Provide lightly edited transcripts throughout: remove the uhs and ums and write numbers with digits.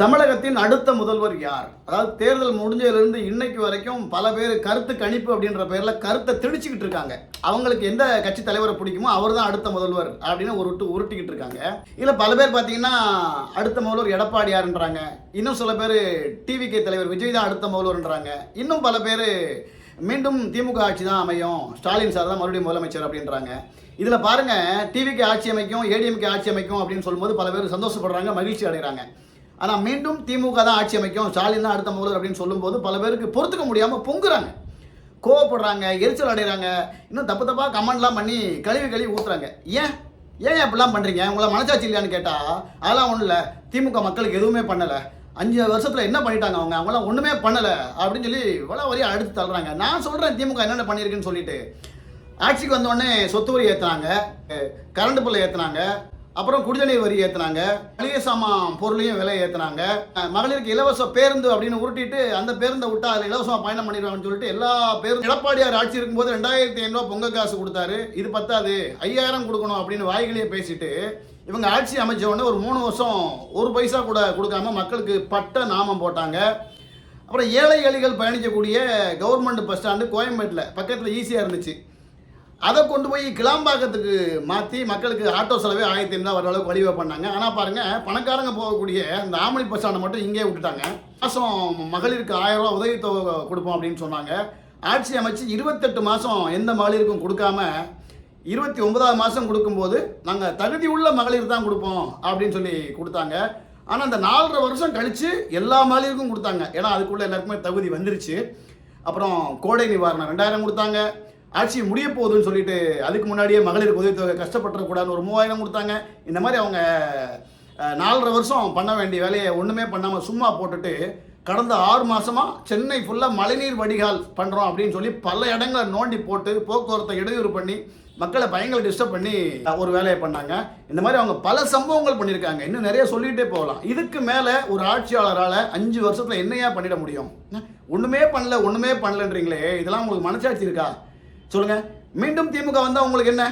தமிழகத்தின் அடுத்த முதல்வர் யார்? அதாவது தேர்தல் முடிஞ்சதிலிருந்து இன்னைக்கு வரைக்கும் பல பேர் கருத்து கணிப்பு அப்படின்ற பேர்ல கருத்தை திணிச்சுக்கிட்டு இருக்காங்க. அவங்களுக்கு எந்த கட்சி தலைவரை பிடிக்குமோ அவர் தான் அடுத்த முதல்வர் அப்படின்னு உருட்டிக்கிட்டு இருக்காங்க. இதுல பல பேர் பார்த்தீங்கன்னா அடுத்த முதல்வர் எடப்பாடியார்ன்றாங்க. இன்னும் சில பேர் டிவிகே தலைவர் விஜய் தான் அடுத்த முதல்வர்ன்றாங்க. இன்னும் பல பேர் மீண்டும் திமுக ஆட்சி தான் அமையும், ஸ்டாலின் சார் தான் மறுபடியும் முதலமைச்சர் அப்படின்றாங்க. இதில் பாருங்க, டிவிக்கு ஆட்சி அமைக்கும், ஏடிஎம்கே ஆட்சி அமைக்கும் அப்படின்னு சொல்லும்போது பல பேர் சந்தோஷப்படுறாங்க, மகிழ்ச்சி அடைகிறாங்க. ஆனால் மீண்டும் திமுக தான் ஆட்சி அமைக்கும், ஸ்டாலின் தான் அடுத்த முதல்வர் அப்படின்னு சொல்லும்போது பல பேருக்கு பொறுத்துக்க முடியாமல் பொங்குறாங்க, கோவப்படுறாங்க, எரிச்சல் அடைகிறாங்க. இன்னும் தப்பாக கமெண்ட்லாம் பண்ணி கழுவி ஊற்றுறாங்க. ஏன் அப்படிலாம் பண்ணுறீங்க? உங்களை மனசாட்சி இல்லையான்னு கேட்டால் அதெல்லாம் ஒன்றும் இல்லை, திமுக மக்களுக்கு எதுவுமே பண்ணலை, 5 வருஷத்தில் என்ன பண்ணிட்டாங்க, அவங்களாம் ஒன்றுமே பண்ணலை அப்படின்னு சொல்லி இவ்வளோ வரையும் அடுத்து தள்ளுறாங்க. நான் சொல்கிறேன் திமுக என்னென்ன பண்ணியிருக்குன்னு சொல்லிட்டு. ஆட்சிக்கு வந்தோடனே சொத்து வரி ஏற்றுனாங்க, கரண்ட் பில்லை ஏற்றுனாங்க, அப்புறம் குடிநீர் வரி ஏற்றுனாங்க, மளிகை சாமான் பொருளையும் விலை ஏற்றுனாங்க, மகளிருக்கு இலவச பேருந்து அப்படின்னு உருட்டிட்டு அந்த பேருந்தை விட்டா அதில் இலவசமாக பயணம் பண்ணிடுவாங்கன்னு சொல்லிட்டு எல்லா பேருந்து எடப்பாடியார் ஆட்சி இருக்கும்போது 2500 பொங்கல் காசு கொடுத்தாரு, இது பத்தாது 5000 கொடுக்கணும் அப்படின்னு வாய்களையே பேசிட்டு இவங்க ஆட்சி அமைச்ச உடனே ஒரு 3 வருஷம் 1 பைசா கூட கொடுக்காம மக்களுக்கு பட்ட நாமம் போட்டாங்க. அப்புறம் ஏழை எளிகள் பயணிக்கக்கூடிய கவர்மெண்ட் பஸ் ஸ்டாண்டு கோயம்பேட்டில் பக்கத்தில் ஈஸியாக இருந்துச்சு, அதை கொண்டு போய் கிளாம்பாக்கத்துக்கு மாற்றி மக்களுக்கு ஆட்டோ செலவே 1500 வர அளவுக்கு வழிவகை பண்ணாங்க. ஆனால் பாருங்கள், பணக்காரங்க போகக்கூடிய அந்த ஆமணி பஸ் ஸ்டாண்டை மட்டும் இங்கே விட்டுட்டாங்க. மாதம் மகளிருக்கு 1000 ரூபா உதவித்தொகை கொடுப்போம் அப்படின்னு சொன்னாங்க. ஆட்சி அமைச்சு 28 மாதம் எந்த மகளிருக்கும் கொடுக்காம 29வது மாதம் கொடுக்கும்போது நாங்கள் தகுதி உள்ள மகளிர் தான் கொடுப்போம் அப்படின்னு சொல்லி கொடுத்தாங்க. ஆனால் அந்த 4.5 வருஷம் கழித்து எல்லா மகளிருக்கும் கொடுத்தாங்க, ஏன்னா அதுக்குள்ளே எல்லாருக்குமே தகுதி வந்துருச்சு. அப்புறம் கோடை நிவாரணம் 2000 கொடுத்தாங்க. ஆட்சி முடிய போகுதுன்னு சொல்லிட்டு அதுக்கு முன்னாடியே மகளிருக்கு உதவித்தொகை கஷ்டப்பட்டுறக்கூடாதுன்னு ஒரு 3000 கொடுத்தாங்க. இந்த மாதிரி அவங்க 4.5 வருஷம் பண்ண வேண்டிய வேலையை ஒன்றுமே பண்ணாமல் சும்மா போட்டுட்டு கடந்த 6 மாதமாக சென்னை ஃபுல்லாக மழைநீர் வடிகால் பண்ணுறோம் அப்படின்னு சொல்லி பல இடங்களை நோண்டி போட்டு போக்குவரத்தை இடையூறு பண்ணி மக்களை பயங்கர டிஸ்டர்ப் பண்ணி ஒரு வேலையை பண்ணாங்க. இந்த மாதிரி அவங்க பல சம்பவங்கள் பண்ணியிருக்காங்க, இன்னும் நிறைய சொல்லிகிட்டே போகலாம். இதுக்கு மேலே ஒரு ஆட்சியாளரால் 5 வருஷத்தில் என்னையா பண்ணிட முடியும்? ஒன்றுமே பண்ணலன்றீங்களே, இதெல்லாம் உங்களுக்கு மனசாட்சி இருக்கா சொல்லுங்க? மீண்டும் திமுக வந்தால் உங்களுக்கு என்ன?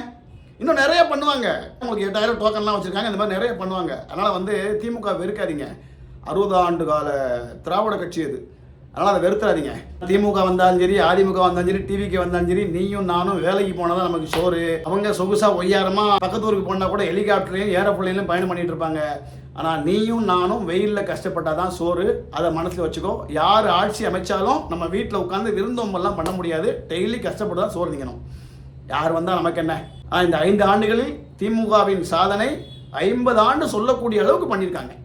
இன்னும் நிறைய பண்ணுவாங்க. உங்களுக்கு 8000 டோக்கன்லாம் வச்சுருக்காங்க, இந்த மாதிரி நிறைய பண்ணுவாங்க. அதனால் திமுக வெறுக்காதீங்க. 60 ஆண்டு கால திராவிட கட்சி அது, அதனால் அதை வெறுத்துறாதீங்க. திமுக வந்தாலும் சரி, அதிமுக வந்தாலும் சரி, டிவிக்கு வந்தாலும் சரி, நீயும் நானும் வேலைக்கு போனால் தான் நமக்கு சோறு. அவங்க சொகுசாக ஒய்யாரமாக பக்கத்து ஊருக்கு போனால் கூட ஹெலிகாப்டர்லையும் ஏரோப்ளேன்லையும் பயணம் பண்ணிட்டு இருப்பாங்க. ஆனால் நீயும் நானும் வெயிலில் கஷ்டப்பட்டால் தான் சோறு, அதை மனசில் வச்சுக்கோ. யார் ஆட்சி அமைச்சாலும் நம்ம வீட்டில் உட்காந்து விருந்தோம்பெல்லாம் பண்ண முடியாது, டெய்லி கஷ்டப்பட்டு தான் சோறு திங்கணும். யார் வந்தால் நமக்கு என்ன? இந்த 5 ஆண்டுகளில் திமுகவின் சாதனை 50 ஆண்டு சொல்லக்கூடிய அளவுக்கு பண்ணியிருக்காங்க.